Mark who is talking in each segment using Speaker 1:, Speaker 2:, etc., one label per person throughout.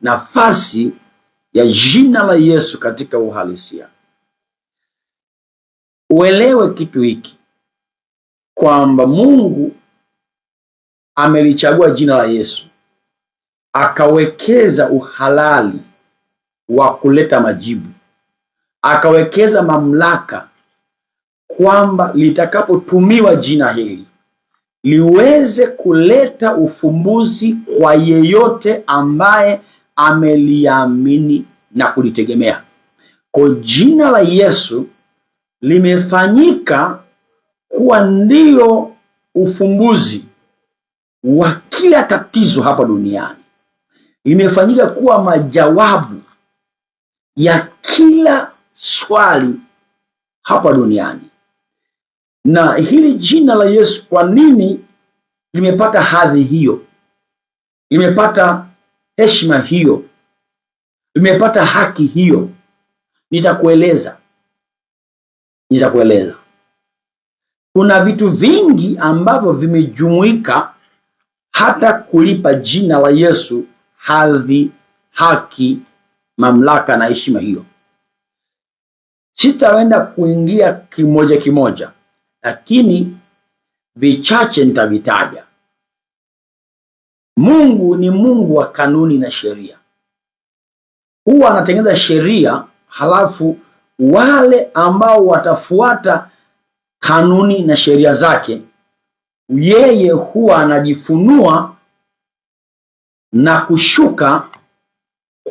Speaker 1: nafasi ya jina la Yesu katika uhalisia. Uelewe kitu hiki kwamba Mungu amelichagua jina la Yesu, akawekeza uhalali wa kuleta majibu, akawekeza mamlaka kwamba litakapotumiwa jina hili liweze kuleta ufumbuzi kwa yeyote ambaye ameliamini na kulitegemea. Kwa jina la Yesu limefanyika kuwa ndio ufumbuzi wa kila tatizo hapa duniani. Limefanyika kuwa majawabu ya kila swali hapa duniani. Na hili jina la Yesu, kwa nini limepata hadhi hiyo, limepata heshima hiyo, limepata haki hiyo? Nitakueleza. Kuna vitu vingi ambavyo vimejumuika hata kulipa jina la Yesu hadhi, haki, mamlaka na heshima hiyo. Sitaenda kuingia kimoja kimoja, lakini vichache nitavitaja. Mungu ni Mungu wa kanuni na sheria. Huwa anatengeneza sheria, halafu wale ambao watafuata kanuni na sheria zake, yeye huwa anajifunua na kushuka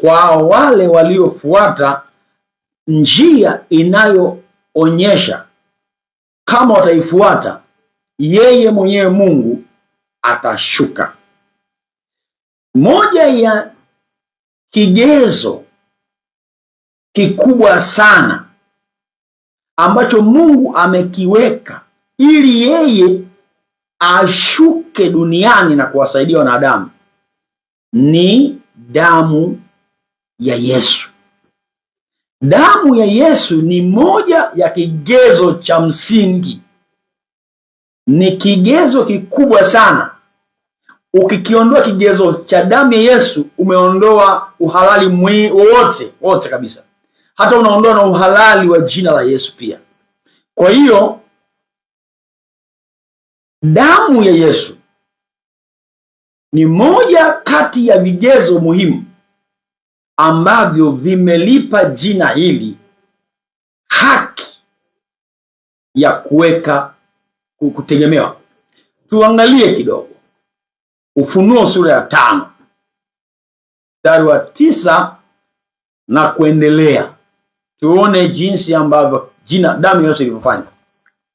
Speaker 1: kwa wale waliofuata njia inayoonyesha kama wataifuata, yeye mwenyewe Mungu atashuka. Moja ya kigezo kikubwa sana ambacho Mungu amekiweka ili yeye ashuke duniani na kuwasaidia wanadamu ni damu ya Yesu. Damu ya Yesu ni moja ya kigezo cha msingi, ni kigezo kikubwa sana. Ukikiondoa kigezo cha damu ya Yesu, umeondoa uhalali wote kabisa. Hata unaondoa na uhalali wa jina la Yesu pia. Kwa hiyo damu ya Yesu ni moja kati ya vigezo muhimu ambavyo vimelipa jina hili haki ya kutegemewa. Tuangalie kidogo Ufunuo sura ya 5 mstari wa 9 na kuendelea, tuone jinsi ambavyo damu ya Yesu ilivyofanya.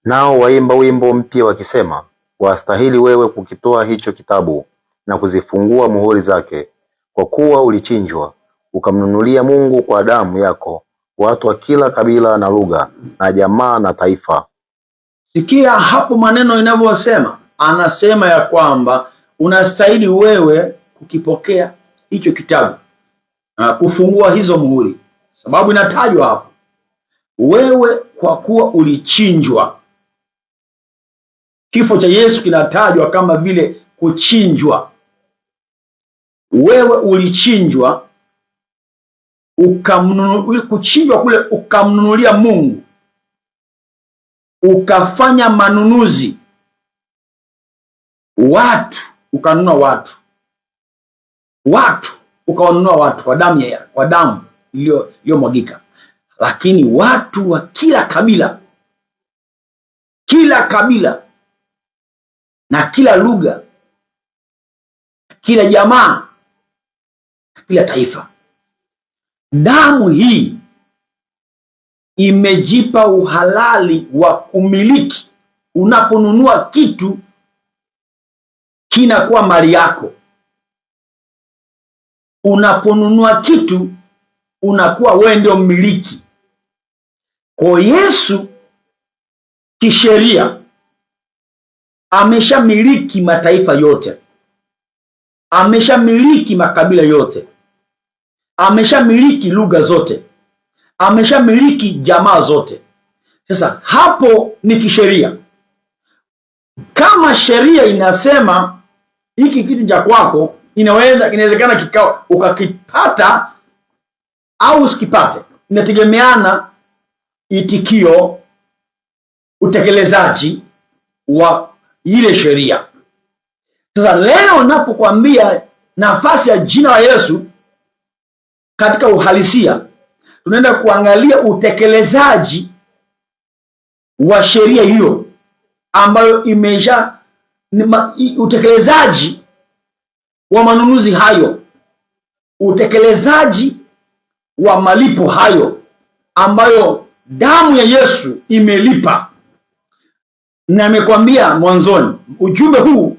Speaker 2: Nao waimba wimbo mpya wakisema, wastahili wewe kukitoa hicho kitabu na kuzifungua muhuri zake, kwa kuwa ulichinjwa ukamnunulia Mungu kwa damu yako watu wa kila kabila na lugha na jamaa na taifa.
Speaker 1: Sikia hapo maneno inavyosema. Anasema ya kwamba unastahili wewe kukipokea hicho kitabu na kufungua hizo muhuri. Sababu inatajwa hapo, wewe kwa kuwa ulichinjwa. Kifo cha Yesu kinatajwa kama vile kuchinjwa. Wewe ulichinjwa, kuchinjwa kule ukamnunulia Mungu, ukafanya manunuzi, ukanunua watu ukawanunua watu kwa damu iliyomwagika. Lakini watu wa kila kabila na kila lugha, kila jamaa, kila taifa. Damu hii imejipa uhalali wa kumiliki. Unaponunua kitu kinakuwa mali yako. Unaponunua kitu unakuwa wewe ndio mmiliki. Kwa Yesu kisheria ameshamiliki mataifa yote, ameshamiliki makabila yote, ameshamiliki lugha zote, ameshamiliki jamaa zote. Sasa hapo ni kisheria. Kama sheria inasema hiki kitu cha kwako inawezekana kikao ukakipata au usikipate, inategemeana itikio, utekelezaji wa ile sheria. Sasa leo napokuambia nafasi ya jina la Yesu katika uhalisia, tunaenda kuangalia utekelezaji wa sheria hiyo ambayo utekelezaji wa manunuzi hayo, utekelezaji wa malipo hayo ambayo damu ya Yesu imelipa. Na nimekwambia mwanzoni, ujumbe huu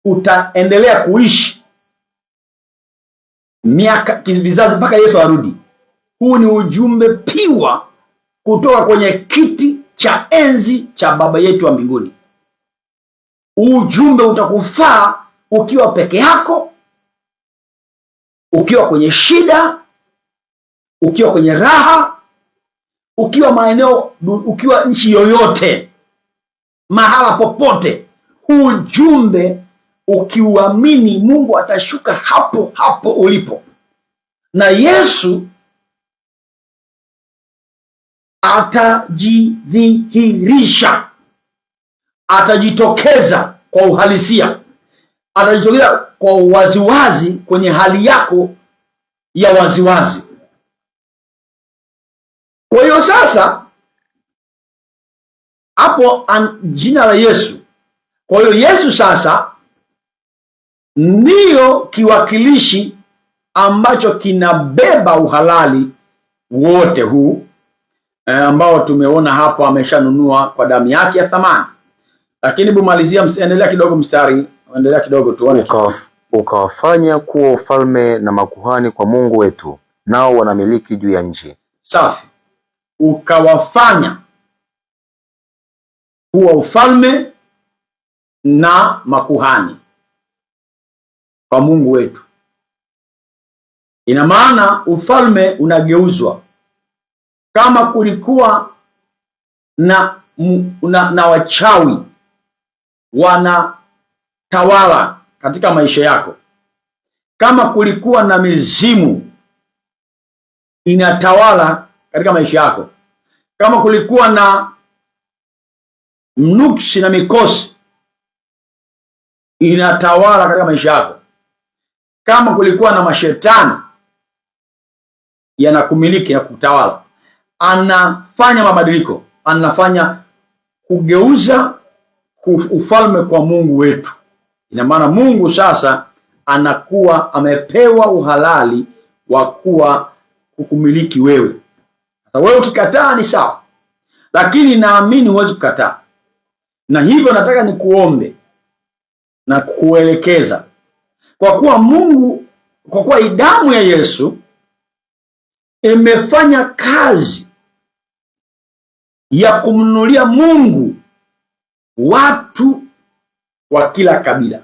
Speaker 1: utaendelea kuishi miaka vizazi mpaka Yesu arudi. Huu ni ujumbe piwa kutoka kwenye kiti cha enzi cha Baba yetu wa mbinguni. Ujumbe utakufaa ukiwa peke yako, ukiwa kwenye shida, ukiwa kwenye raha, ukiwa maeneo, ukiwa nchi yoyote, mahala popote. Huu ujumbe ukiuamini, Mungu atashuka hapo hapo ulipo, na Yesu atajidhihirisha, atajitokeza kwa uhalisia, atajitokeza kwa waziwazi kwenye hali yako ya waziwazi. Kwa hiyo sasa hapo jina la Yesu. Kwa hiyo Yesu sasa ndiyo kiwakilishi ambacho kinabeba uhalali wote huu ambao tumeona hapo ameshanunua kwa damu yake ya thamani. Lakini bumalizia, endelea kidogo mstari, endelea kidogo tuone.
Speaker 2: Ukawafanya kuwa ufalme na makuhani kwa Mungu wetu, nao wanamiliki juu ya nchi.
Speaker 1: Safi. Ukawafanya kuwa ufalme na makuhani kwa Mungu wetu. Ina maana ufalme unageuzwa. Kama kulikuwa na wachawi wanatawala katika maisha yako, kama kulikuwa na mizimu inatawala katika maisha yako, kama kulikuwa na mnuksi na mikosi inatawala katika maisha yako, kama kulikuwa na mashetani yanakumiliki na kutawala, anafanya mabadiliko, anafanya kugeuza ufalme kwa Mungu wetu. Ina maana Mungu sasa anakuwa amepewa uhalali wa kuwa kukumiliki wewe. Sasa wewe ukikataa ni sawa, lakini naamini huwezi kukataa, na hivyo nataka nikuombe na kuelekeza, kwa kuwa Mungu, kwa kuwa damu ya Yesu imefanya kazi ya kumnunulia Mungu watu wa kila kabila.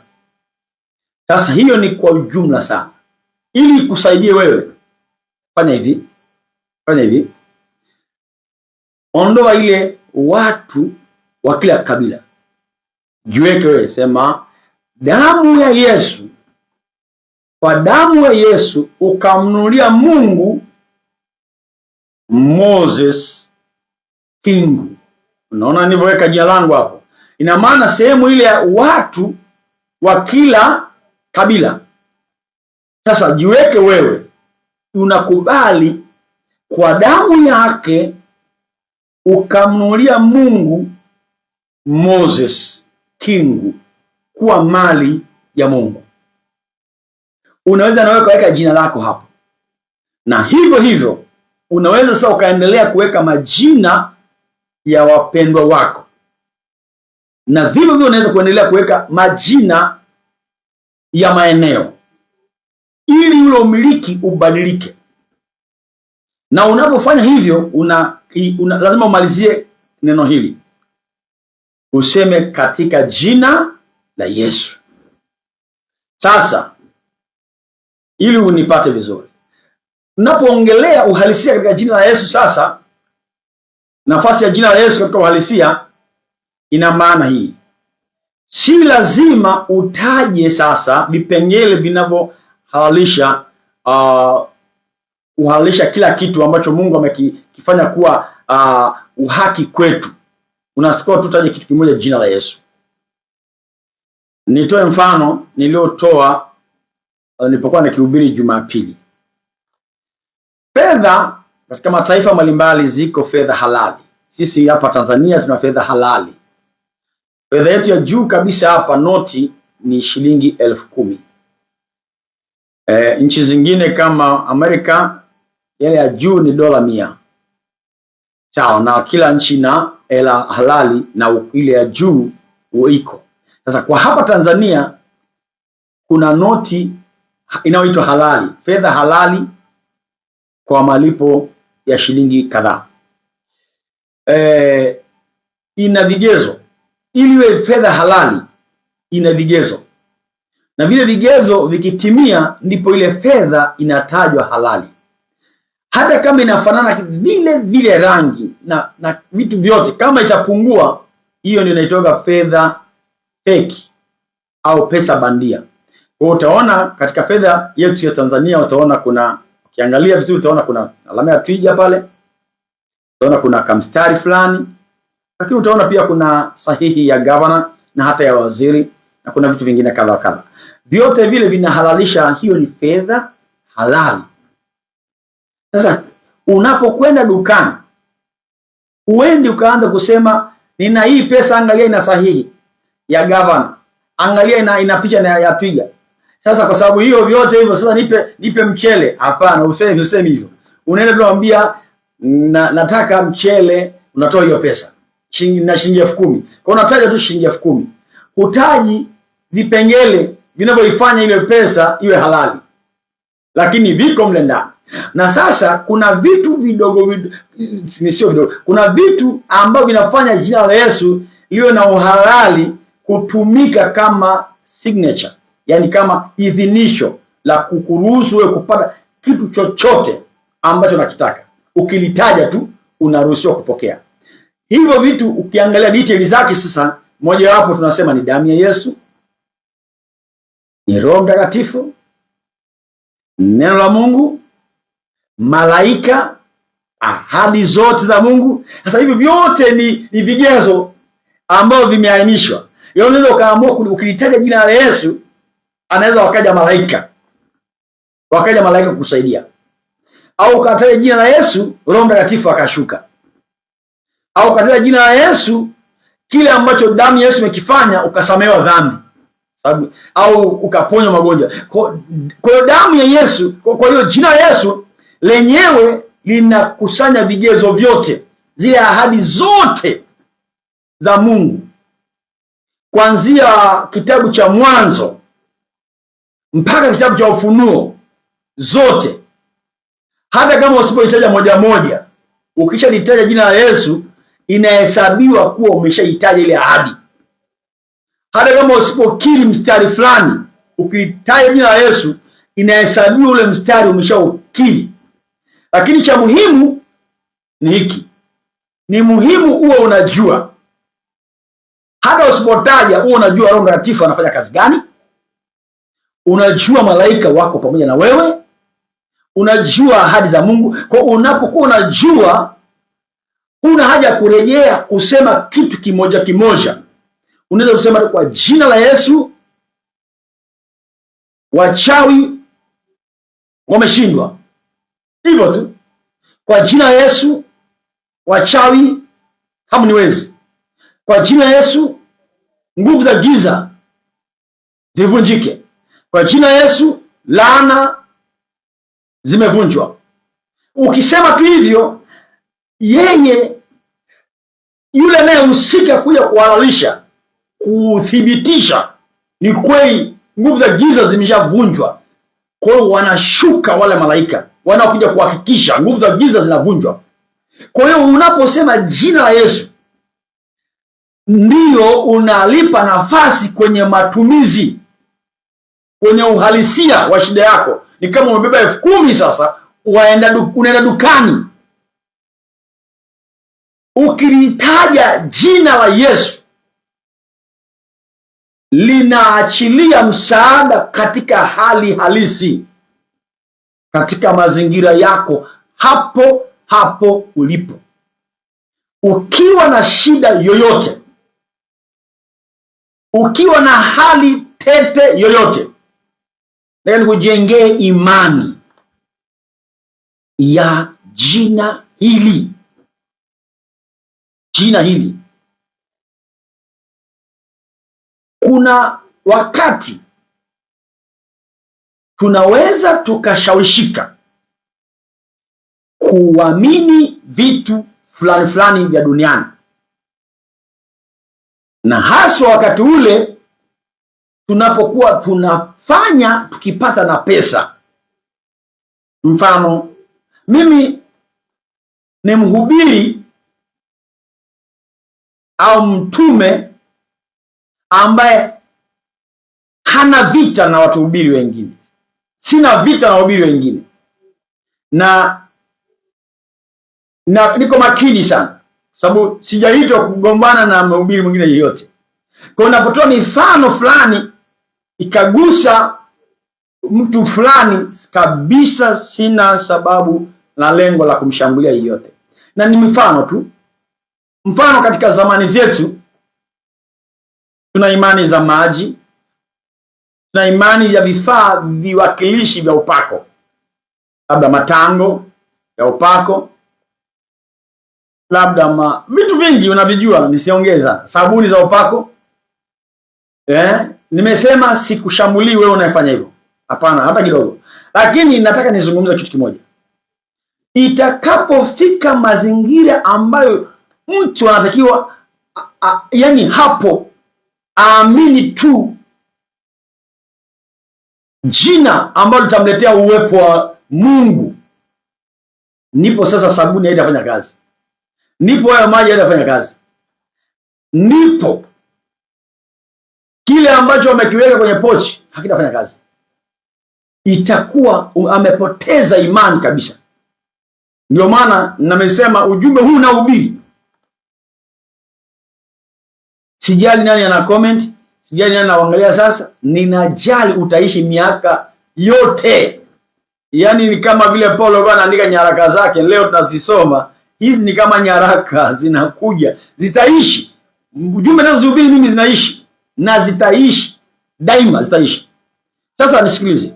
Speaker 1: Sasa hiyo ni kwa ujumla sana, ili kusaidie wewe. Fanya hivi, ondoa ile watu wa kila kabila, jiweke wewe, sema damu ya Yesu, kwa damu ya Yesu ukamnunulia Mungu Moses Kingu. Unaona nilivyoweka jina langu hapo? Ina maana sehemu ile ya watu wa kila kabila. Sasa jiweke wewe, unakubali kwa damu yake ukamnunulia Mungu Moses Kingu kuwa mali ya Mungu. Unaweza nawe kuweka jina lako hapo, na hivyo hivyo unaweza sasa ukaendelea kuweka majina ya wapendwa wako, na vivyo hivyo unaweza kuendelea kuweka majina ya maeneo, ili ule umiliki ubadilike. Na unapofanya hivyo lazima umalizie neno hili, useme katika jina la Yesu. Sasa ili unipate vizuri, unapoongelea uhalisia katika jina la Yesu, sasa nafasi ya jina la Yesu katika uhalisia ina maana hii. si lazima utaje sasa vipengele vinavyohalalisha uhalalisha kila kitu ambacho Mungu amekifanya kuwa uhaki kwetu. Unasikia tu taje kitu kimoja, jina la Yesu. Nitoe mfano niliotoa nilipokuwa nikihubiri Jumapili. Fedha katika mataifa mbalimbali ziko fedha halali. Sisi hapa Tanzania tuna fedha halali. Fedha yetu ya juu kabisa hapa noti ni shilingi 10,000. Nchi zingine kama Amerika yale ya juu ni dola 100. Sawa, na kila nchi na hela halali na ile ya juu uiko. Sasa kwa hapa Tanzania kuna noti inayoitwa halali, fedha halali kwa malipo ya shilingi kadhaa. Ina vigezo. Ili iwe fedha halali ina vigezo, na vile vigezo vikitimia ndipo ile fedha inatajwa halali. Hata kama inafanana vile vile rangi na vitu vyote, kama itapungua, hiyo ndio inaitwa fedha feki au pesa bandia. Kwa utaona katika fedha yetu ya Tanzania, utaona kuna, ukiangalia vizuri utaona kuna alama ya twiga pale, utaona kuna kamstari fulani, lakini utaona pia kuna sahihi ya gavana na hata ya waziri, na kuna vitu vingine kadha kadha. Vyote vile vinahalalisha hiyo ni fedha halali. Sasa unapokwenda dukani, uendi ukaanza kusema nina hii pesa, angalia ina sahihi ya gavana, angalia ina picha ya twiga. Sasa kwa sababu hiyo vyote hivyo sasa nipe mchele. Hapana, usemi hivyo. Unaenda tuambia nataka mchele, unatoa hiyo pesa shilingi 10,000. Kwa unataja tu shilingi 10,000. Hutaji vipengele vinavyoifanya ile pesa iwe halali, lakini viko mle ndani. Na sasa kuna vitu vidogo sio vidogo, kuna vitu ambavyo vinafanya jina la Yesu liwe na uhalali kutumika kama signature, yani kama idhinisho la kukuruhusu wewe kupata kitu chochote ambacho unakitaka. Ukilitaja tu unaruhusiwa kupokea. Hivyo vitu ukiangalia details zake, sasa moja wapo tunasema ni damu ya Yesu, ni Roho Mtakatifu, neno la Mungu, malaika, ahadi zote za Mungu. Sasa hivi vyote ni vigezo ambavyo vimeainishwa. Unaweza ukaamua ukilitaja jina la Yesu, anaweza wakaja malaika kukusaidia, au ukataja jina la Yesu, Roho Mtakatifu akashuka, au ukataja jina la Yesu, kile ambacho damu ya Yesu imekifanya, ukasamehewa dhambi, sababu au ukaponywa magonjwa. Kwa hiyo damu ya Yesu, kwa hiyo jina la Yesu lenyewe linakusanya vigezo vyote, zile ahadi zote za Mungu, kuanzia kitabu cha Mwanzo mpaka kitabu cha Ufunuo, zote. Hata kama usipoitaja moja moja, ukishalitaja jina la Yesu inahesabiwa kuwa umeshahitaji ile ahadi. Hata kama usipokiri mstari fulani, ukitaja jina la Yesu inahesabiwa ule mstari umeshaukiri. Lakini cha muhimu ni hiki, ni muhimu uwe unajua, hata usipotaja uwe unajua Roho Mtakatifu anafanya kazi gani, unajua malaika wako pamoja na wewe, unajua ahadi za Mungu. Kwa unapokuwa unajua, huna haja ya kurejea kusema kitu kimoja kimoja. Unaweza kusema kwa jina la Yesu wachawi wameshindwa, hivyo tu. Kwa jina la Yesu wachawi hamniwezi. Kwa jina la Yesu nguvu za giza zivunjike. Kwa jina la Yesu laana zimevunjwa. Ukisema tu hivyo, yule anayehusika kuja kuhalalisha, kuthibitisha ni kweli nguvu za giza zimeshavunjwa, kwa hiyo wanashuka wale malaika wanaokuja kuhakikisha nguvu za giza zinavunjwa. Kwa hiyo unaposema jina la Yesu, ndio unalipa nafasi kwenye matumizi, kwenye uhalisia wa shida yako. Ni kama umebeba 10,000 sasa unaenda dukani, ukilitaja jina la Yesu linaachilia msaada katika hali halisi, katika mazingira yako hapo hapo ulipo. Ukiwa na shida yoyote, ukiwa na hali tete yoyote, nataka nikujengee imani ya jina hili. Jina hili, kuna wakati tunaweza tukashawishika kuamini vitu fulani fulani vya duniani, na haswa wakati ule tunapokuwa tunafanya tukipata na pesa. Mfano, mimi ni mhubiri au mtume ambaye hana vita na watuhubiri wengine, sina vita na wahubiri wengine, na niko makini sana, sababu sijaitwa kugombana na mhubiri mwingine yeyote. Kwa unapotoa mifano fulani ikagusa mtu fulani kabisa, sina sababu na lengo la kumshambulia yeyote, na ni mifano tu. Mfano, katika zamani zetu tuna imani za maji, tuna imani ya vifaa viwakilishi vya upako, labda matango ya upako, labda vitu vingi unavijua, nisiongeza, sabuni za upako. Nimesema sikushambulii wewe unayefanya hivyo, hapana, hata kidogo, lakini nataka nizungumze kitu kimoja. Itakapofika mazingira ambayo mtu anatakiwa yani hapo aamini tu jina ambalo litamletea uwepo wa Mungu, ndipo sasa sabuni haitafanya kazi, ndipo hayo maji haitafanya kazi, ndipo kile ambacho wamekiweka kwenye pochi hakitafanya kazi. Itakuwa amepoteza imani kabisa. Ndio maana nimesema ujumbe huu nahubiri, sijali nani ana comment, sijali nani anaangalia sasa, ninajali utaishi miaka yote. Yaani ni kama vile Paulo alikuwa anaandika nyaraka zake, leo tunazisoma. Hizi ni kama nyaraka zinakuja, zitaishi. Ujumbe nazohubiri mimi zinaishi na zitaishi daima, zitaishi. Sasa nisikilize.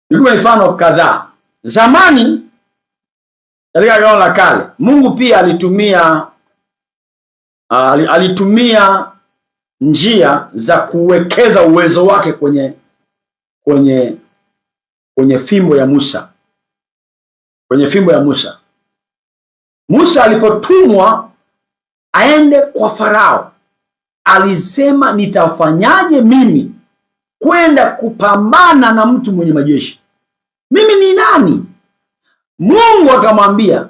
Speaker 1: Nikupe mifano kadhaa. Zamani katika Agano la Kale, Mungu pia alitumia njia za kuwekeza uwezo wake kwenye fimbo ya Musa. Kwenye fimbo ya Musa. Musa alipotumwa aende kwa Farao, alisema nitafanyaje mimi kwenda kupambana na mtu mwenye majeshi? Mimi ni nani? Mungu akamwambia,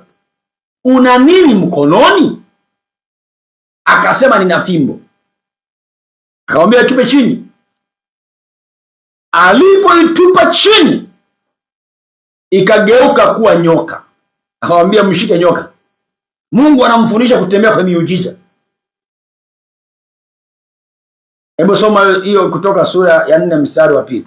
Speaker 1: una nini mkononi? Akasema nina fimbo. Akamwambia tupe chini. Alipoitupa chini, ikageuka kuwa nyoka. Akamwambia mshike nyoka. Mungu anamfundisha kutembea kwa miujiza. Hebu soma hiyo Kutoka sura ya 4 mstari wa 2.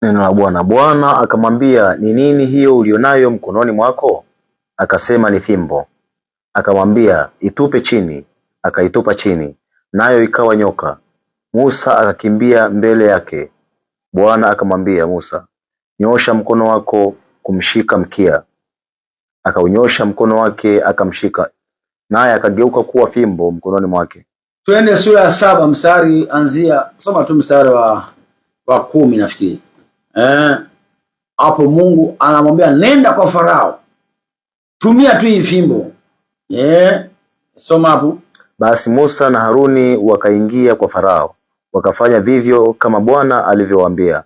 Speaker 2: Neno la Bwana. Bwana akamwambia, ni nini hiyo ulionayo mkononi mwako? Akasema, ni fimbo. Akamwambia, itupe chini. Akaitupa chini, nayo ikawa nyoka. Musa akakimbia mbele yake. Bwana akamwambia Musa, nyosha mkono wako kumshika mkia. Akaunyosha mkono wake akamshika, naye akageuka kuwa fimbo mkononi mwake.
Speaker 1: Twende sura ya 7 mstari, anzia soma tu mstari wa 10 nafikiri. Hapo Mungu anamwambia nenda kwa Farao, tumia tu hii fimbo. Soma hapo.
Speaker 2: Basi Musa na Haruni wakaingia kwa Farao, wakafanya vivyo kama Bwana alivyowaambia.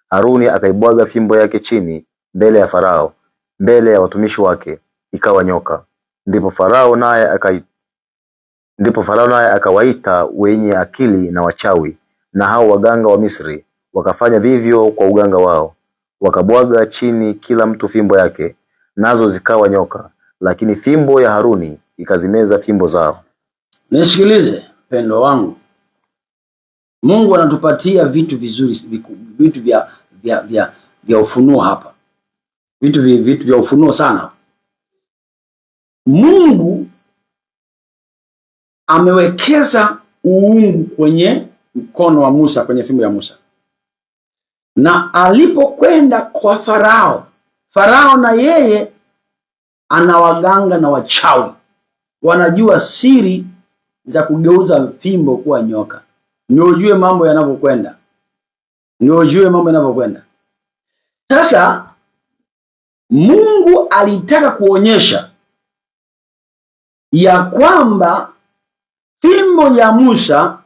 Speaker 2: Haruni akaibwaga fimbo yake chini mbele ya Farao, mbele ya watumishi wake, ikawa nyoka. Ndipo Farao naye akawaita wenye akili na wachawi na hao waganga wa Misri, wakafanya vivyo kwa uganga wao. wakabwaga chini kila mtu fimbo yake, nazo zikawa nyoka, lakini fimbo ya Haruni ikazimeza fimbo zao.
Speaker 1: Nisikilize pendo wangu, Mungu anatupatia vitu vizuri, vitu vya ufunuo hapa, vitu vya ufunuo sana. Mungu amewekeza uungu kwenye mkono wa Musa, kwenye fimbo ya Musa, na alipokwenda kwa Farao na yeye ana waganga na wachawi, wanajua siri za kugeuza fimbo kuwa nyoka. Ndio ujue mambo yanavyokwenda, Sasa Mungu alitaka kuonyesha ya kwamba fimbo ya Musa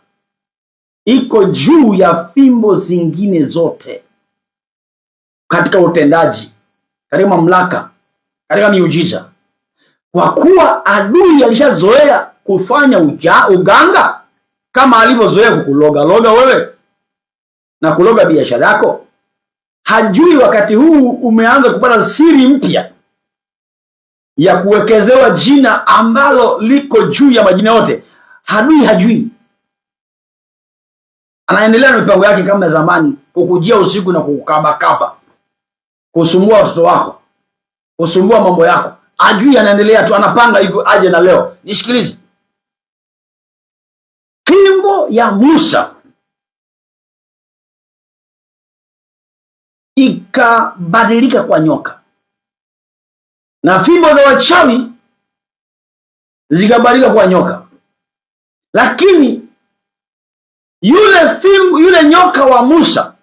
Speaker 1: iko juu ya fimbo zingine zote, katika utendaji, katika mamlaka, katika miujiza. Kwa kuwa adui alishazoea kufanya uganga, kama alivyozoea kukuloga wewe na kuloga biashara yako, hajui wakati huu umeanza kupata siri mpya ya kuwekezewa jina ambalo liko juu ya majina yote. Adui hajui, anaendelea na mipango yake kama zamani, kukujia usiku na kukabakaba, kusumbua watoto wako, kusumbua mambo yako. Ajui, anaendelea tu, anapanga hivyo aje na leo. Nisikilize, fimbo ya Musa ikabadilika kwa nyoka, na fimbo za wachawi zikabadilika kwa nyoka, lakini yule nyoka wa Musa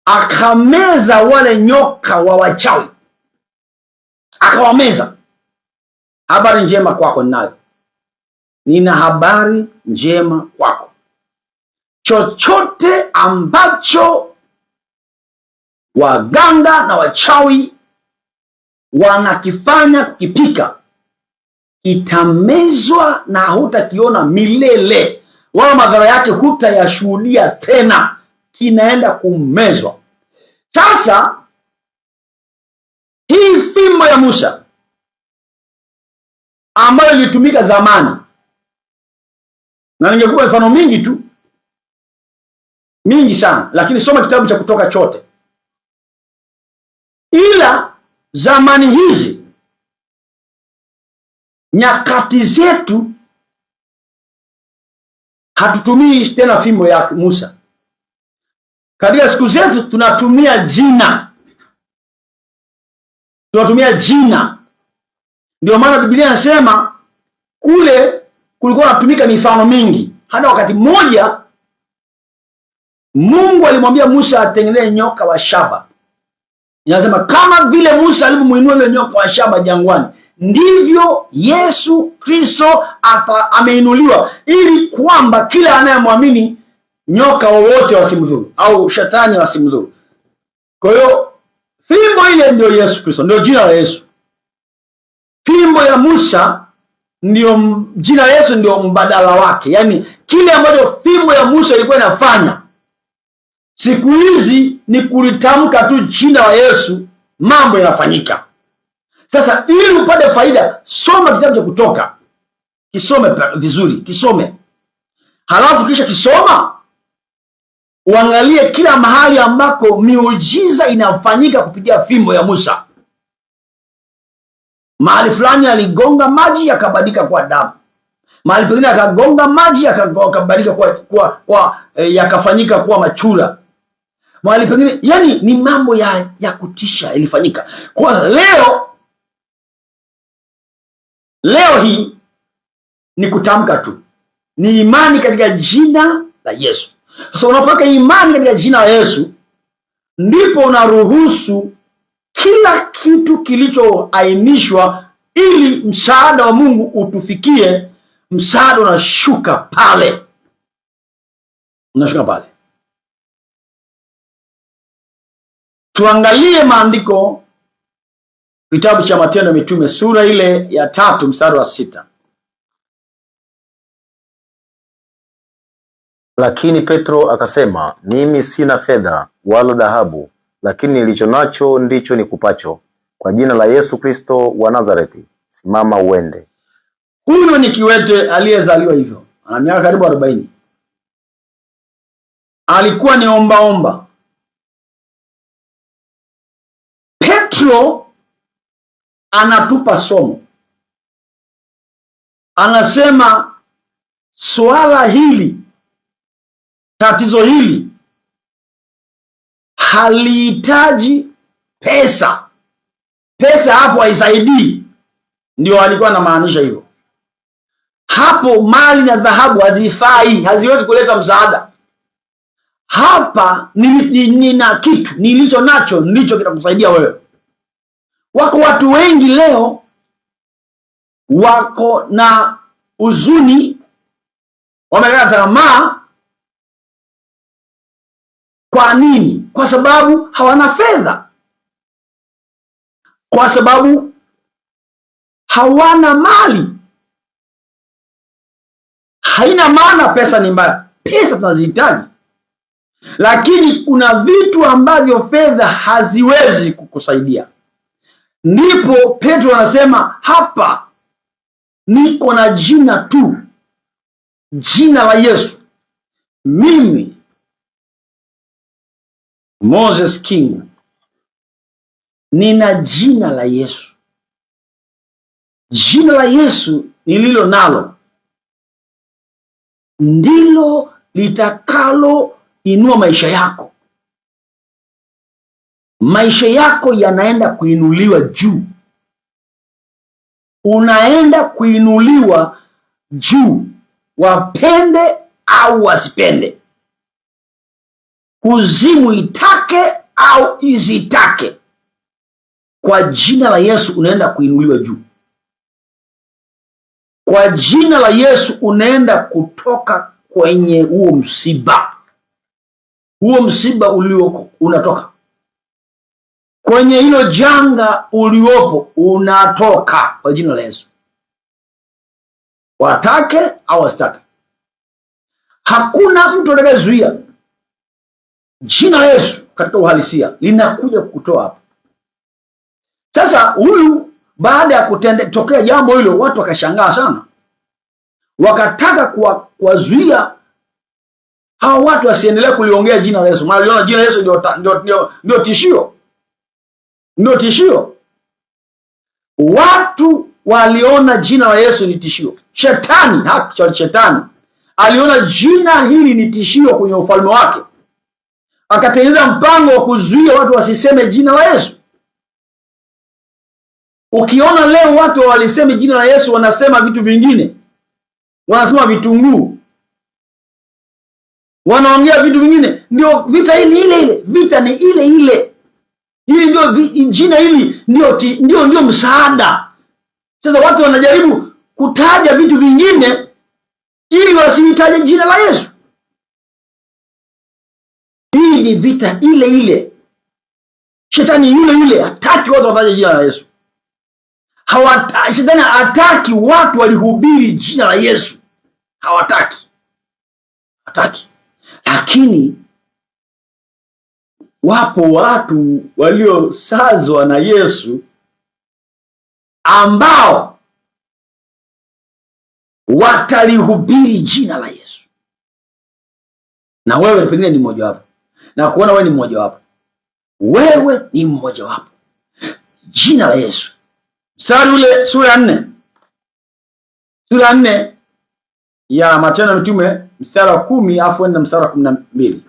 Speaker 1: akameza wale nyoka wa wachawi, akawameza. Habari njema kwako ninayo. Nina habari njema kwako. Chochote ambacho waganga na wachawi wanakifanya kukipika, itamezwa na hutakiona milele, wala madhara yake hutayashuhudia tena, kinaenda kumezwa. Sasa hii fimbo ya Musa ambayo ilitumika zamani, na ningekupa mifano mingi tu, mingi sana, lakini soma kitabu cha Kutoka chote. Ila zamani hizi, nyakati zetu, hatutumii tena fimbo ya Musa. Katika siku zetu tunatumia jina, Ndio maana Biblia inasema kule kulikuwa natumika mifano mingi. Hata wakati mmoja Mungu alimwambia Musa atengeneze nyoka wa shaba. Inasema kama vile Musa alivyomuinua ile nyoka wa shaba jangwani, ndivyo Yesu Kristo ameinuliwa, ili kwamba kila anayemwamini nyoka wowote wasimdhuru, au shetani wasimdhuru. Kwa hiyo fimbo ile ndio Yesu Kristo, ndio jina la Yesu. Fimbo ya Musa ndio jina la Yesu, ndio mbadala wake. Yaani kile ambacho fimbo ya Musa ilikuwa inafanya, siku hizi ni kulitamka tu jina la Yesu, mambo yanafanyika. Sasa ili upate faida, soma kitabu cha Kutoka, kisome vizuri, kisome. Halafu kisha kisoma, uangalie kila mahali ambako miujiza inafanyika kupitia fimbo ya Musa. Mahali fulani aligonga maji yakabadilika kwa damu, mahali pengine akagonga maji yakabadilika yakafanyika kuwa machura, mahali pengine. Yani ni mambo ya kutisha ilifanyika. Kwa leo hii ni kutamka tu, ni imani katika jina la Yesu. Sasa unapoweka imani katika jina la Yesu, ndipo unaruhusu kila kitu kilichoainishwa ili msaada wa Mungu utufikie. Msaada unashuka pale, Tuangalie maandiko, kitabu cha Matendo ya Mitume sura ile ya 3 mstari wa 6.
Speaker 2: Lakini Petro akasema, mimi sina fedha wala dhahabu, lakini nilicho nacho ndicho nikupacho. Kwa jina la Yesu Kristo wa Nazareti, simama uende.
Speaker 1: Huyo ni kiwete aliyezaliwa hivyo, ana miaka karibu 40. Alikuwa ni ombaomba. Petro anatupa somo, anasema swala hili, tatizo hili halihitaji pesa. Pesa hapo haisaidii. Ndio alikuwa anamaanisha hivyo. Hapo mali na dhahabu hazifai, haziwezi kuleta msaada. Hapa nina kitu nilicho nacho ndicho kitakusaidia wewe. Wako watu wengi leo wako na huzuni, wamekata tamaa. Kwa nini? Kwa sababu hawana fedha, kwa sababu hawana mali. Haina maana pesa ni mbaya, pesa tunazihitaji, lakini kuna vitu ambavyo fedha haziwezi kukusaidia. Ndipo Petro anasema hapa, niko na jina tu, jina la Yesu. Mimi Moses King nina jina la Yesu. Jina la Yesu nililo nalo ndilo litakalo inua maisha yako. Maisha yako yanaenda kuinuliwa juu. Unaenda kuinuliwa juu, wapende au wasipende, kuzimu itake au isitake. Kwa jina la Yesu unaenda kuinuliwa juu. Kwa jina la Yesu unaenda kutoka kwenye huo msiba. Huo msiba ulioko unatoka. Kwenye hilo janga uliopo unatoka kwa jina la Yesu. Watake au wasitake. Hakuna mtu atakayezuia. Jina la Yesu katika uhalisia linakuja kukutoa hapo. Sasa huyu baada ya kutokea jambo hilo, watu wakashangaa sana. Wakataka kuwazuia hao watu wasiendelee kuliongea jina la Yesu. Maana waliona jina la Yesu ndio tishio. Ndio tishio. Watu waliona jina la Yesu ni tishio. Shetani aliona jina hili ni tishio kwenye ufalme wake. Akatengeneza mpango wa kuzuia watu wasiseme jina la Yesu. Ukiona leo watu waliseme jina la Yesu, wanasema vitu vingine. Wanasema vitunguu. Wanaongea vitu vingine. Ndio vita ile. Vita ni ile. Hili ndio jina hili ndio msaada. Sasa watu wanajaribu kutaja vitu vingine ili wasihitaje jina la Yesu. Hii ni vita ile. Shetani yule hataki watu wataje jina la Yesu. Shetani hataki watu walihubiri jina la Yesu. Hataki. Lakini wapo watu waliosazwa na Yesu ambao watalihubiri jina la Yesu. Na wewe pengine ni mmoja wapo. Na kuona wewe ni mmoja wapo. Wewe ni mmoja wapo. Jina la Yesu. Mstari ule sura ya 4. Sura ya 4 ya Matendo ya Mitume mstari wa 10 afu enda mstari wa 12.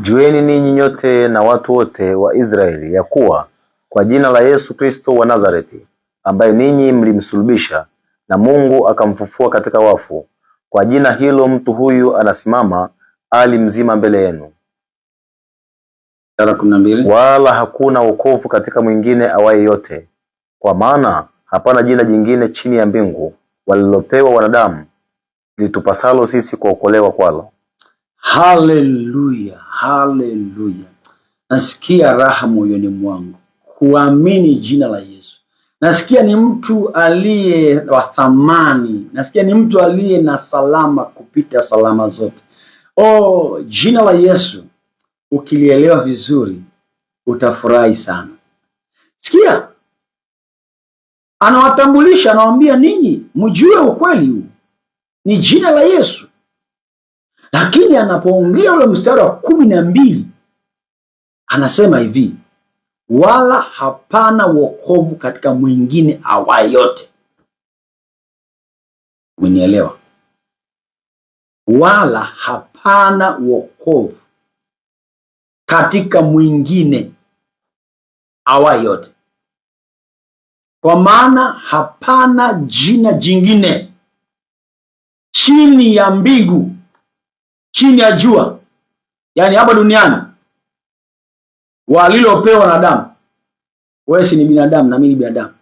Speaker 2: Jueni ninyi nyote na watu wote wa Israeli ya kuwa kwa jina la Yesu Kristo wa Nazareti, ambaye ninyi mlimsulubisha na Mungu akamfufua katika wafu, kwa jina hilo mtu huyu anasimama ali mzima mbele yenu.
Speaker 1: Mstari wa 12.
Speaker 2: Wala hakuna wokovu katika mwingine awaye yote, kwa maana hapana jina jingine chini ya mbingu walilopewa wanadamu litupasalo sisi kuokolewa kwalo.
Speaker 1: Haleluya. Nasikia raha moyoni mwangu kuamini jina la Yesu. Nasikia ni mtu aliye wa thamani. Nasikia ni mtu aliye na salama kupita salama zote. Jina la Yesu ukilielewa vizuri utafurahi sana. Sikia, anawatambulisha, anawaambia ninyi mjue ukweli huu, ni jina la Yesu. Lakini anapoongea ule mstari wa 12 anasema hivi, wala hapana wokovu katika mwingine awaye yote. Umenielewa? Wala hapana wokovu katika mwingine awaye yote, kwa maana hapana jina jingine chini ya mbingu, chini ya jua, yani hapa duniani, walilopewa wanadamu. Wewe si ni binadamu na mimi ni binadamu,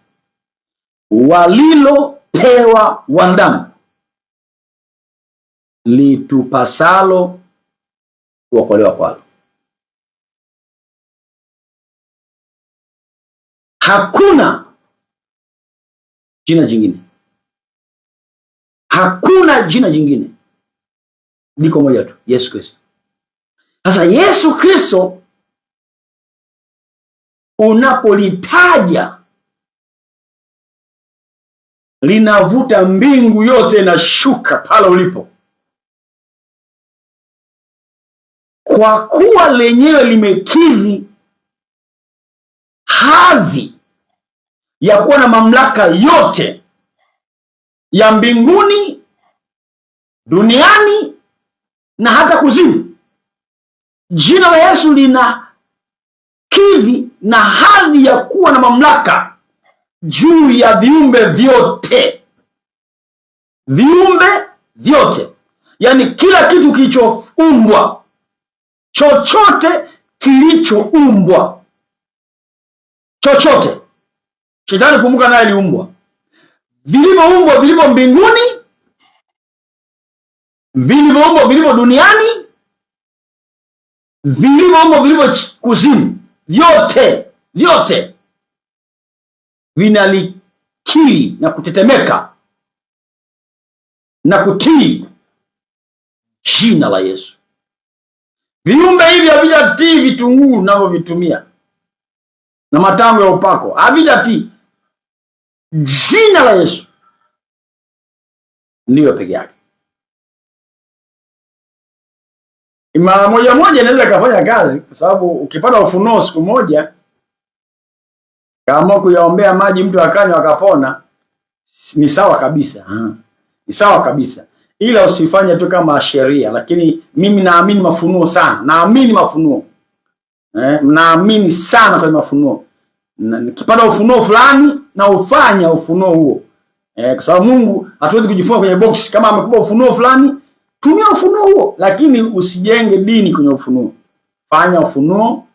Speaker 1: walilopewa wanadamu, litupasalo kuokolewa kwalo. Hakuna jina jingine, hakuna jina jingine, liko moja tu, Yesu Kristo. Sasa Yesu Kristo unapolitaja linavuta mbingu yote inashuka pale ulipo, kwa kuwa lenyewe limekidhi hadhi ya kuwa na mamlaka yote ya mbinguni, duniani na hata kuzimu. Jina la Yesu lina kidhi na hadhi ya kuwa na mamlaka juu ya viumbe vyote, viumbe vyote, yani kila kitu kilichoumbwa, chochote kilichoumbwa, chochote. Shetani kumbuka naye aliumbwa. Vilivyoumbwa, vilivyo mbinguni, vilivyoumbwa, vilivyo duniani, vilivyoumbwa, vilivyo kuzimu, vyote vinalikiri na kutetemeka na kutii jina la Yesu. Viumbe hivi havijatii vitunguu tunavyovitumia na matango ya upako, havijatii. Jina la Yesu ndiyo peke yake. Mara moja inaweza kufanya kazi, kwa sababu ukipata ufunuo siku moja, kama kuyaombea maji mtu akanywa akapona, ni sawa kabisa. Ni sawa kabisa, ila usifanye tu kama sheria. Lakini mimi naamini mafunuo sana, naamini mafunuo, naamini sana kwa mafunuo. Nikipata ufunuo fulani na ufanya ufunuo huo, kwa sababu Mungu hatuwezi kujifunga kwenye box. Kama amekupa ufunuo fulani, tumia ufunuo huo, lakini usijenge dini kwenye ufunuo. Fanya ufunuo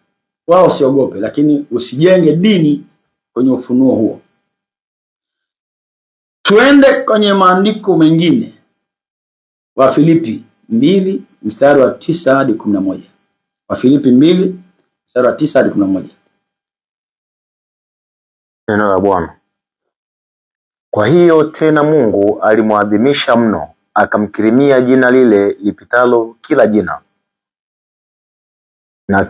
Speaker 1: wao, usiogope, lakini usijenge dini kwenye ufunuo huo. Tuende kwenye maandiko mengine. Wafilipi 2 mstari wa 9 hadi 11. Wafilipi 2 mstari wa 9 hadi 11.
Speaker 2: Neno la Bwana. Kwa hiyo tena Mungu alimwadhimisha mno, akamkirimia jina lile lipitalo kila jina, na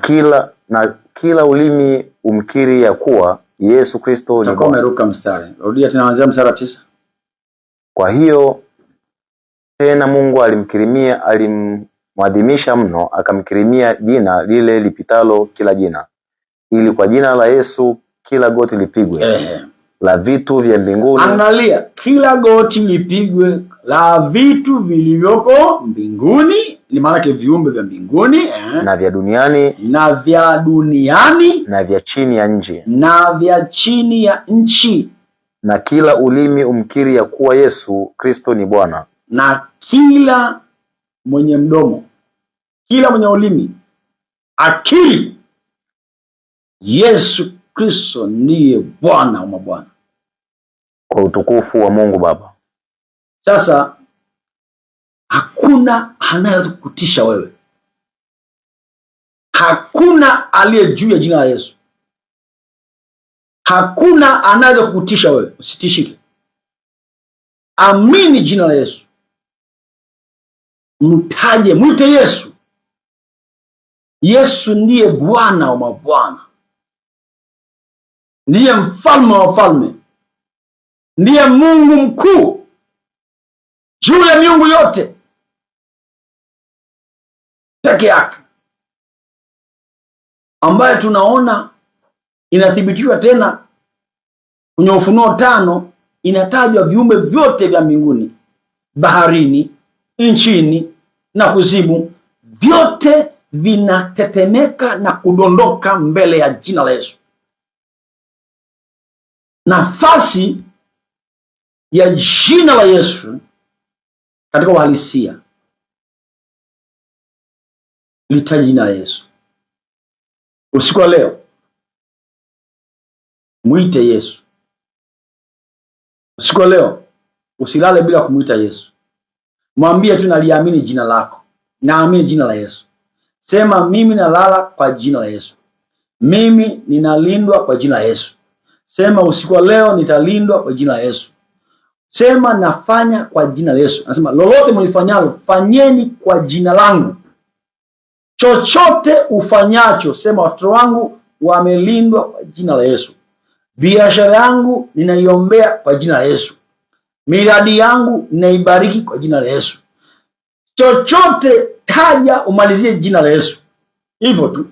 Speaker 2: kila ulimi umkiri ya kuwa Yesu Kristo ni Bwana.
Speaker 1: Umeruka mstari. Rudia tena, anzia mstari wa 9.
Speaker 2: Kwa hiyo tena Mungu alimwadhimisha mno, akamkirimia jina lile lipitalo kila jina, ili kwa jina la Yesu kila goti lipigwe, la vitu vya mbinguni. Angalia,
Speaker 1: kila goti lipigwe, la vitu vilivyoko mbinguni, ni maana yake viumbe vya mbinguni,
Speaker 2: na vya duniani,
Speaker 1: na vya duniani,
Speaker 2: na vya chini ya nchi,
Speaker 1: na vya chini ya nchi,
Speaker 2: na kila ulimi umkiri ya kuwa Yesu Kristo ni Bwana.
Speaker 1: Na kila mwenye mdomo, kila mwenye ulimi akiri Yesu Kristo ndiye Bwana wa mabwana,
Speaker 2: kwa utukufu wa Mungu Baba.
Speaker 1: Sasa hakuna anayekutisha wewe, hakuna aliye juu ya jina la Yesu, hakuna anayekutisha wewe. Usitishike, amini jina la Yesu, mtaje, mwite Yesu. Yesu ndiye Bwana wa mabwana, ndiye mfalme wa wafalme, ndiye Mungu mkuu juu ya miungu yote peke yake, ambaye tunaona inathibitishwa tena kwenye Ufunuo 5, inatajwa viumbe vyote vya mbinguni, baharini, nchini na kuzimu, vyote vinatetemeka na kudondoka mbele ya jina la Yesu. Nafasi ya jina la Yesu katika uhalisia, litaji jina la Yesu. Usiku wa leo muite Yesu. Usiku wa leo usilale bila kumuita Yesu. Mwambie tu, naliamini jina lako, naamini jina la Yesu. Sema, mimi nalala kwa jina la Yesu, mimi ninalindwa kwa jina la Yesu. Sema, usiku wa leo nitalindwa kwa jina la Yesu. Sema, nafanya kwa jina la Yesu. Anasema, lolote mlifanyalo fanyeni kwa jina langu. Chochote ufanyacho, sema, watoto wangu wamelindwa kwa jina la Yesu. Biashara yangu ninaiombea kwa jina la Yesu. Miradi yangu ninaibariki kwa jina la Yesu. Chochote taja, umalizie jina la Yesu. Hivyo tu.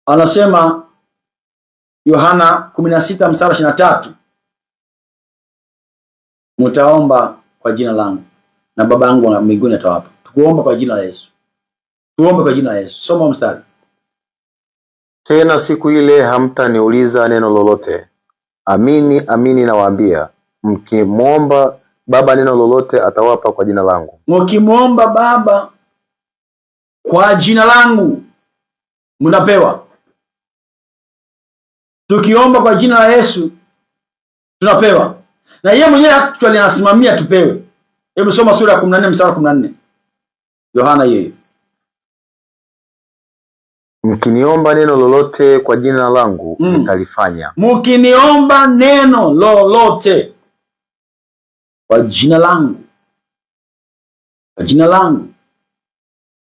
Speaker 1: Anasema Yohana 16:23, mtaomba kwa jina langu na Baba yangu wa mbinguni atawapa. Tukuomba kwa jina la Yesu. Tuombe kwa jina la Yesu. Soma mstari.
Speaker 2: Tena siku ile hamtaniuliza neno lolote. Amini amini nawaambia, mkimwomba Baba neno lolote atawapa kwa jina langu.
Speaker 1: Mkimwomba Baba kwa jina langu mnapewa. Tukiomba kwa jina la Yesu tunapewa. Na yeye mwenyewe actually anasimamia tupewe. Hebu soma sura ya 14 mstari 14. Yohana yeye.
Speaker 2: Mkiniomba neno lolote kwa jina langu nitalifanya.
Speaker 1: Mkiniomba neno lolote kwa jina langu, kwa jina langu,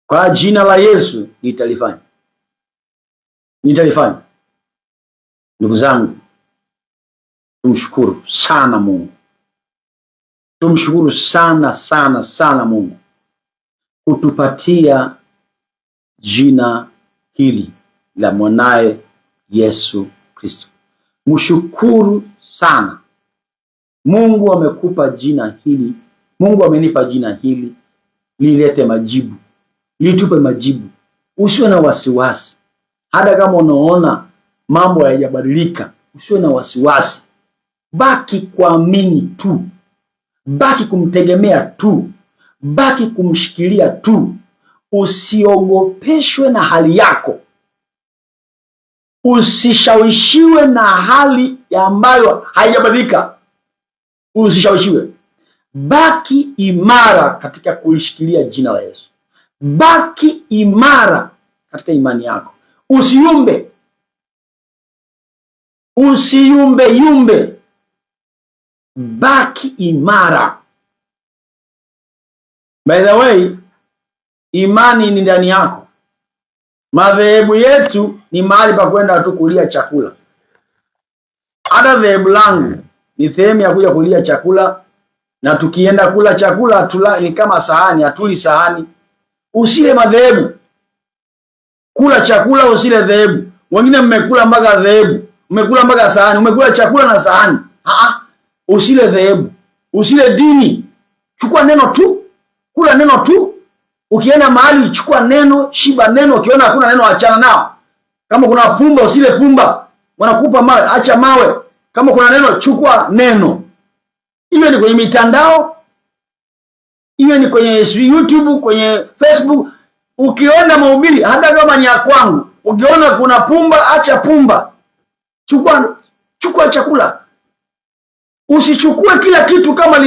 Speaker 1: kwa jina la Yesu nitalifanya. Nitalifanya. Ndugu zangu, tumshukuru sana Mungu. Tumshukuru sana sana sana Mungu kutupatia jina hili la mwanae Yesu Kristo. Mshukuru sana. Mungu amekupa jina hili. Mungu amenipa jina hili lilete majibu. Litupe majibu. Usiwe na wasiwasi. Hata kama unaona mambo hayajabadilika, usiwe na wasiwasi. Baki kuamini tu. Baki kumtegemea tu. Baki kumshikilia tu. Usiogopeshwe na hali yako. Usishawishiwe na hali ambayo haijabadilika. Usishawishiwe. Baki imara katika kulishikilia jina la Yesu. Baki imara katika imani yako. Usiyumbe. Usiyumbe yumbe. Baki imara. By the way, imani ni ndani yako. Madhehebu yetu ni mahali pa kwenda tu kulia chakula. Hata dhehebu langu ni sehemu ya kuja kulia chakula, na tukienda kula chakula ni kama sahani, hatuli sahani. Usile madhehebu. Kula chakula, usile dhehebu. Wengine mmekula mpaka dhehebu, mmekula mpaka sahani, mmekula chakula na sahani. Usile dhehebu, usile dini. Chukua neno tu, kula neno tu. Ukienda mahali chukua neno, shiba neno. Ukiona hakuna neno achana nao. Kama kuna pumba usile pumba. Wanakupa mawe, acha mawe. Kama kuna neno chukua neno. Hiyo ni kwenye mitandao, hiyo ni kwenye YouTube, kwenye Facebook. Ukiona mahubiri hata kama ni ya kwangu, ukiona kuna pumba acha pumba. Chukua chakula. Usichukue kila kitu kama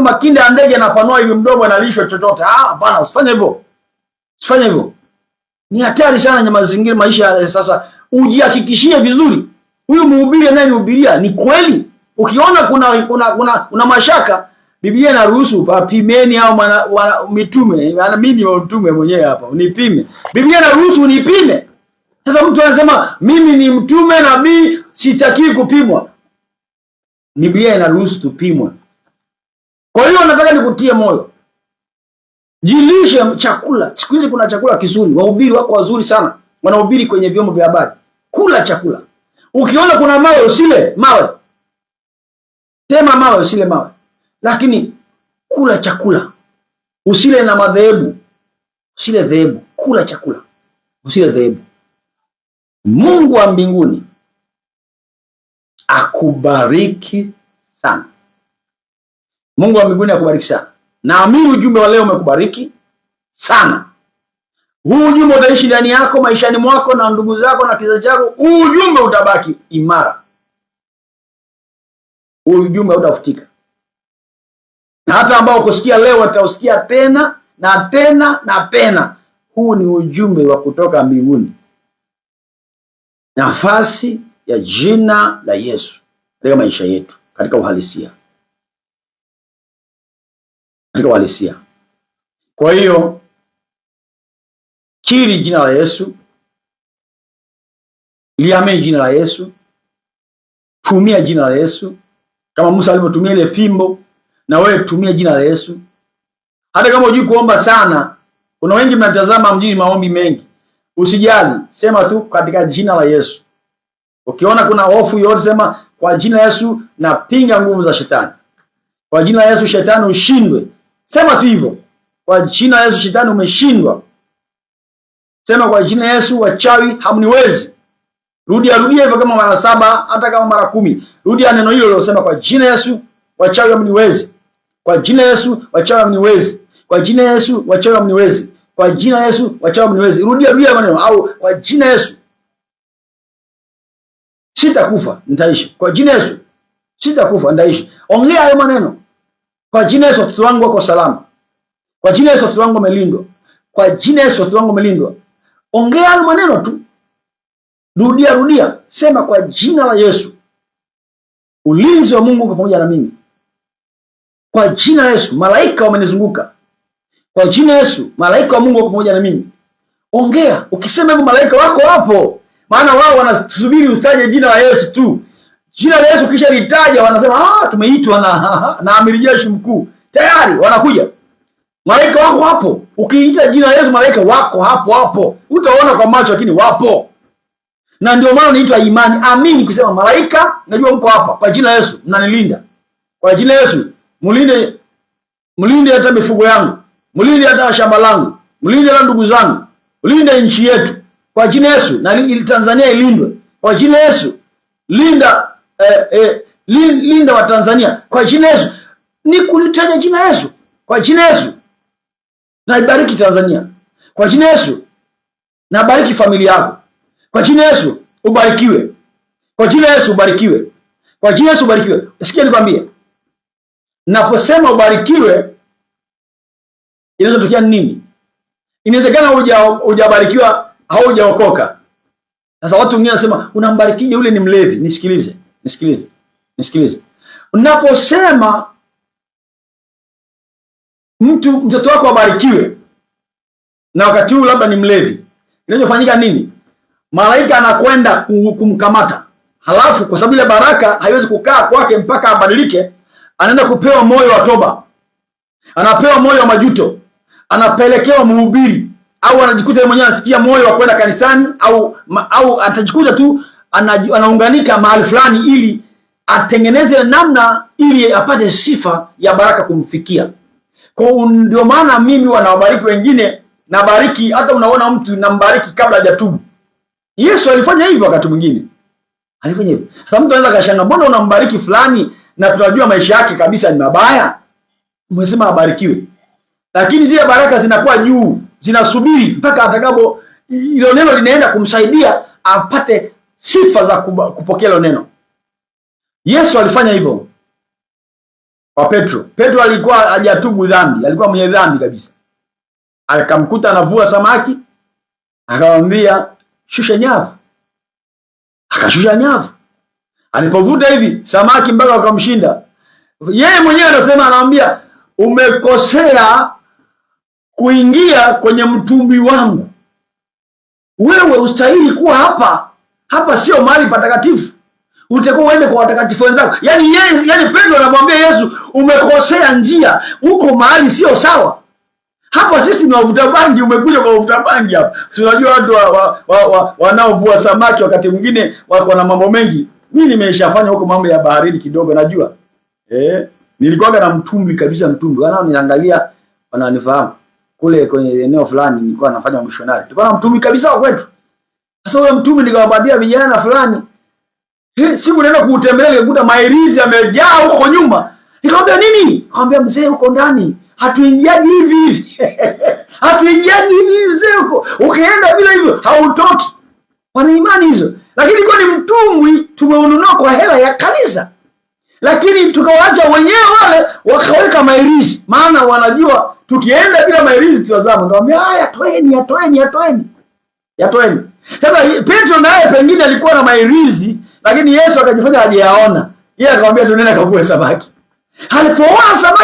Speaker 1: makinde ya ndege anapanua hivi mdomo analishwa chochote. Hapana, usifanye hivyo. Usifanye hivyo. Ni hatari sana ya mazingira maisha ya sasa. Ujihakikishie vizuri. Huyu mhubiri anayenihubiria ni kweli. Ukiona kuna mashaka, Biblia inaruhusu papimeni au mitume. Mimi ni mtume mwenyewe hapa. Unipime. Biblia inaruhusu unipime. Sasa mtu anasema mimi ni mtume nabii, sitaki kupimwa. Biblia inaruhusu tupimwe. Kwa hiyo nataka nikutie moyo, jilishe chakula. Siku hizi kuna chakula kizuri, wahubiri wako wazuri sana, wanahubiri kwenye vyombo vya habari. Kula chakula. Ukiona kuna mawe usile mawe, tema mawe usile mawe, lakini kula chakula. Usile na madhehebu, usile dhehebu, kula chakula, usile dhehebu. Mungu wa mbinguni akubariki sana. Mungu wa mbinguni akubariki sana. Naamini ujumbe wa leo umekubariki sana. Huu ujumbe utaishi ndani yako, maishani mwako, na ndugu zako na kizazi chako. Huu ujumbe utabaki imara. Huu ujumbe utafutika. Na hata ambao kusikia leo watausikia tena na tena na tena. Huu ni ujumbe wa kutoka mbinguni. Nafasi ya jina la Yesu katika maisha yetu, katika uhalisia. Katika uhalisia. Kwa hiyo kiri jina la Yesu, liamini jina la Yesu, tumia jina la Yesu kama Musa alivyotumia ile fimbo, na wewe tumia jina la Yesu. Hata kama hujui kuomba sana, kuna wengi mnatazama mjini maombi mengi, usijali, sema tu katika jina la Yesu. Ukiona kuna hofu yote, sema kwa jina la Yesu napinga nguvu za shetani. Kwa jina la Yesu shetani ushindwe. Sema tu hivyo. Kwa jina la Yesu shetani umeshindwa. Sema kwa jina la Yesu wachawi hamniwezi. Rudia hivyo kama mara 7, hata kama mara 10. Rudia neno hilo, sema kwa jina la Yesu wachawi hamniwezi. Kwa jina la Yesu wachawi hamniwezi. Kwa jina la Yesu wachawi hamniwezi. Kwa jina la Yesu wachawi hamniwezi. Rudia maneno, au kwa jina la Yesu sitakufa nitaishi. Kwa jina la Yesu sitakufa nitaishi. Ongea hayo maneno. Kwa jina la Yesu watoto wangu wako salama. Kwa jina la Yesu watoto wangu wamelindwa. Kwa jina la Yesu watoto wangu wamelindwa. Ongea hayo maneno tu. Rudia. Sema kwa jina la Yesu ulinzi wa Mungu uko pamoja na mimi. Kwa jina la Yesu malaika wamenizunguka. Kwa jina la Yesu malaika wa Mungu wako pamoja na mimi. Ongea. Ukisema hivyo malaika wako hapo. Maana wao wanasubiri ustaje jina la Yesu tu. Jina la Yesu kisha litaja, wanasema tumeitwa na amiri jeshi mkuu. Tayari wanakuja. Malaika wako hapo. Ukiita jina la Yesu malaika wako hapo. Utaona kwa macho lakini wapo. Na ndio maana unaitwa imani. Amini kusema malaika, najua mko hapa. Kwa jina la Yesu mnanilinda. Kwa jina la Yesu mlinde hata mifugo yangu. Mlinde hata shamba langu. Mlinde hata ndugu zangu. Mlinde nchi yetu. Kwa jina la Yesu na ili Tanzania ilindwe. Kwa jina la Yesu linda linda wa Tanzania. Kwa jina la Yesu ni kulitaja jina la Yesu. Kwa jina la Yesu na ibariki Tanzania. Kwa jina la Yesu na bariki familia yako. Kwa jina la Yesu ubarikiwe. Kwa jina la Yesu ubarikiwe. Kwa jina la Yesu ubarikiwe. Sikia nikwambie. Naposema ubarikiwe inaweza tokea nini? Inawezekana hujabarikiwa au hujaokoka. Sasa watu wengine wanasema unambarikije yule ni mlevi. Nisikilize. Unaposema mtoto wako abarikiwe na wakati huu labda ni mlevi, inachofanyika nini? Malaika anakwenda kumkamata. Halafu kwa sababu ile baraka haiwezi kukaa kwake mpaka abadilike, anaenda kupewa moyo wa toba. Anapewa moyo wa majuto. Anapelekewa mhubiri, au anajikuta mwenyewe anasikia moyo wa kwenda kanisani, au atajikuta tu anaunganika mahali fulani ili atengeneze namna ili apate sifa ya baraka kumfikia. Kwa ndio maana mimi wanawabariki wengine, na bariki hata unaona mtu nambariki kabla hajatubu. Yesu alifanya hivyo wakati mwingine. Alifanya hivyo. Sasa mtu anaweza kashangaa, mbona unambariki fulani na tunajua maisha yake kabisa ni mabaya? Umesema abarikiwe. Lakini zile baraka zinakuwa juu, zinasubiri mpaka atakapo ile neno linaenda kumsaidia apate sifa za kupokea ile neno. Yesu alifanya hivyo kwa Petro. Petro alikuwa hajatubu dhambi, alikuwa mwenye dhambi kabisa. Akamkuta anavua samaki, akamwambia shusha nyavu. Akashusha nyavu. Alipovuta hivi samaki mpaka akamshinda. Yeye mwenyewe anasema, anamwambia umekosea kuingia kwenye mtumbi wangu. wewe ustahili kuwa hapa. Hapa sio mahali patakatifu. Utakuwa uende kwa watakatifu wenzako. Yani Petro anamwambia Yesu, umekosea njia. Uko mahali sio sawa. Hapa sisi ni wavuta bangi, umekuja kwa wavuta bangi hapa. Si unajua watu wanaovua samaki wakati mwingine wako na mambo mengi. Mimi nimeshafanya huko mambo ya baharini kidogo najua. Nilikuwa na mtumbwi kabisa, mtumbwi. Niangalia wananifahamu. Kule kwenye eneo fulani nilikuwa nafanya mishonari. Tulikuwa na mtumbwi kabisa wa kwetu. Sasa ule mtumbwi nikawapatia vijana fulani. Siku naenda kuutembelea nikakuta mairizi yamejaa huko nyuma. Nikamwambia nini? Nikamwambia mzee huko ndani hatuingiaji hivi. Hatuingiaji hivi mzee huko. Ukienda bila hivyo hautoki. Wana imani hizo. Lakini kwa ni mtumbwi tumeununua kwa hela ya kanisa. Lakini tukawaacha wenyewe wale wakaweka mairizi. Maana wanajua tukienda bila mairizi tutazama. Nikamwambia yatoeni. Sasa Petro naye pengine alikuwa na mairizi, lakini Yesu akajifanya hajayaona. Yeye akamwambia tunaenda kavue samaki. Alipoona samaki,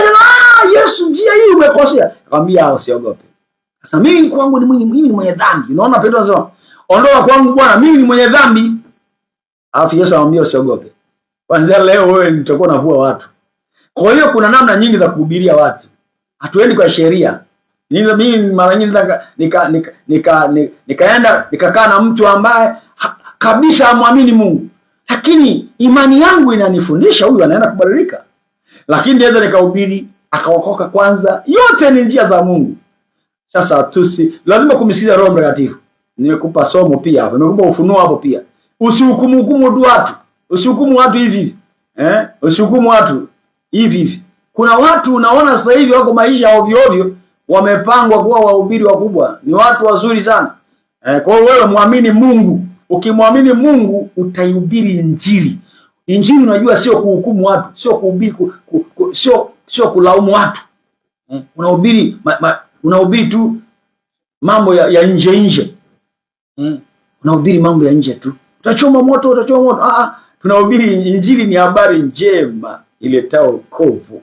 Speaker 1: Yesu njia hii umekosea. Akamwambia usiogope. Sasa mimi kwangu ni mwenye dhambi. Unaona Petro anasema, ondoka kwangu Bwana, mimi ni mwenye dhambi. Alafu Yesu anamwambia usiogope. Kwanza leo wewe nitakuwa navua watu. Kwa hiyo kuna namna nyingi za kuhubiria watu. Hatuendi kwa sheria. Mimi mara nyingi nikaenda nikakaa na mtu ambaye kabisa hamwamini Mungu. Lakini imani yangu inanifundisha huyu anaenda kubadilika. Lakini naweza nikahubiri akaokoka kwanza. Yote ni njia za Mungu. Sasa lazima kumsikiza Roho Mtakatifu. Nimekupa somo pia hapo. Nimekupa ufunuo hapo pia. Usihukumu tu watu. Usihukumu watu hivi. Usihukumu watu hivi. Kuna watu unaona sasa hivi wako maisha ovyo ovyo, wamepangwa kuwa wahubiri wakubwa. Ni watu wazuri sana. Kwa hiyo wewe muamini Mungu. Ukimwamini Mungu utaihubiri Injili. Injili unajua sio kuhukumu watu, sio kuhubiri sio kulaumu watu. Unahubiri tu mambo ya nje. Unahubiri mambo ya nje tu. Utachoma moto. Tunahubiri Injili, ni habari njema iletao wokovu.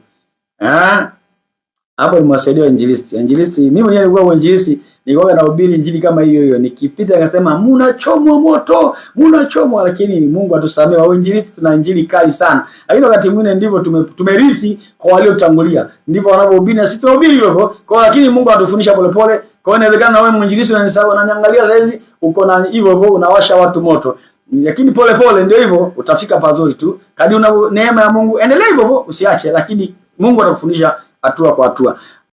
Speaker 1: Hapo nimewasaidia injilisti. Mimi mwenyewe nilikuwa mwinjilisti, nilikuwa nahubiri Injili kama hiyo. Nikipita akasema mnachomwa moto, lakini Mungu atusamee. Wa injilisti tuna Injili kali sana. Lakini wakati mwingine ndivyo tumerithi kwa waliotangulia. Ndivyo wanavyohubiri na sisi tunahubiri hivyo. Kwa lakini Mungu atufundisha polepole. Kwa hiyo inawezekana wewe mwinjilisti unaniangalia sasa hizi uko na hivyo unawasha watu moto. Lakini polepole ndio hivyo utafika pazuri tu. Kadri una neema ya Mungu endelea hivyo usiache, lakini Mungu atakufundisha hatua kwa hatua.